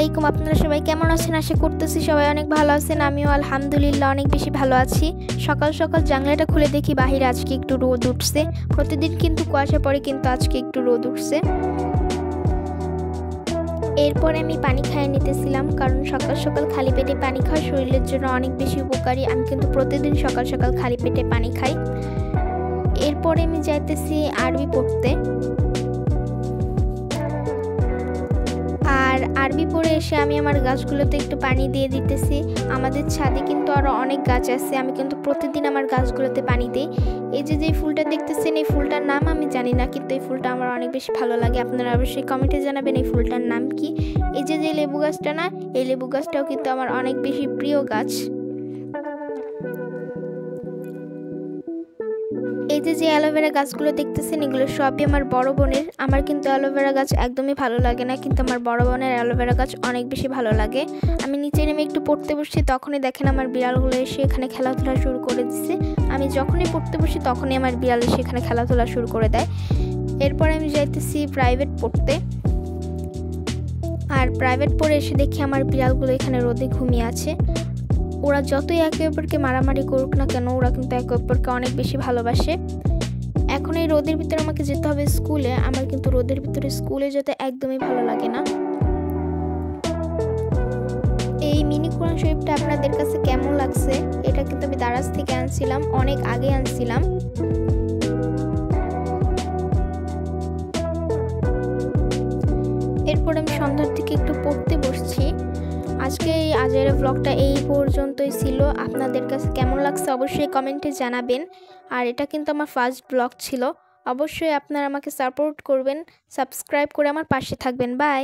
আলাইকুম, আপনারা সবাই কেমন আছেন? আশা করতেছি সবাই অনেক ভালো আছেন। আমিও আলহামদুলিল্লাহ অনেক বেশি ভালো আছি। সকাল সকাল জানলাটা খুলে দেখি বাহিরে আজকে একটু রোদ উঠছে। প্রতিদিন কিন্তু কুয়াশা পড়ে, কিন্তু আজকে একটু রোদ উঠছে। এরপরে আমি পানি খাইয়ে নিতেছিলাম, কারণ সকাল সকাল খালি পেটে পানি খাওয়া শরীরের জন্য অনেক বেশি উপকারী। আমি কিন্তু প্রতিদিন সকাল সকাল খালি পেটে পানি খাই। এরপরে আমি যাইতেছি আরবি পড়তে। আর আরবি পড়ে এসে আমি আমার গাছগুলোতে একটু পানি দিয়ে দিতেছি। আমাদের ছাদে কিন্তু আরও অনেক গাছ আছে, আমি কিন্তু প্রতিদিন আমার গাছগুলোতে পানি দিই। এই যে ফুলটা দেখতেছেন, এই ফুলটার নাম আমি জানি না, কিন্তু এই ফুলটা আমার অনেক বেশি ভালো লাগে। আপনারা অবশ্যই কমেন্টে জানাবেন এই ফুলটার নাম কি। এই যে লেবু গাছটা না, এই লেবু গাছটাও কিন্তু আমার অনেক বেশি প্রিয় গাছ। এই যে অ্যালোভেরা গাছগুলো দেখতেছেন, এগুলো সবই আমার বড় বোনের। আমার কিন্তু অ্যালোভেরা গাছ একদমই ভালো লাগে না, কিন্তু আমার বড় বোনের অ্যালোভেরা গাছ অনেক বেশি ভালো লাগে। আমি নিচে নেমে একটু পড়তে বসছি, তখনই দেখেন আমার বিড়ালগুলো এসে এখানে খেলাধুলা শুরু করে দিচ্ছে। আমি যখনই পড়তে বসি তখনই আমার বিড়াল এসে এখানে খেলাধুলা শুরু করে দেয়। এরপরে আমি যাইতেছি প্রাইভেট পড়তে। আর প্রাইভেট পড়ে এসে দেখি আমার বিড়ালগুলো এখানে রোদে ঘুমিয়ে আছে। ওরা যতই একে অপরকে মারামারি করুক না কেন, ওরা কিন্তু একে অপরকে অনেক বেশি ভালোবাসে। এখন এই রোদের ভিতরে আমাকে যেতে হবে স্কুলে। আমার কিন্তু রোদের ভিতরে স্কুলে যেতে একদমই ভালো লাগে না। এই মিনি কোরআন শরীফটা আপনাদের কাছে কেমন লাগছে? এটা কিন্তু আমি দারাজ থেকে আনছিলাম, অনেক আগে আনছিলাম। এরপর আমি সন্ধ্যার থেকে একটু পড়তে বসছি। আজকে এই আজেরা ব্লগটা এই পর্যন্তই ছিল। আপনাদের কাছে কেমন লাগছে অবশ্যই কমেন্টে জানাবেন। আর এটা কিন্তু আমার ফার্স্ট ব্লগ ছিল। অবশ্যই আপনারা আমাকে সাপোর্ট করবেন, সাবস্ক্রাইব করে আমার পাশে থাকবেন। বাই।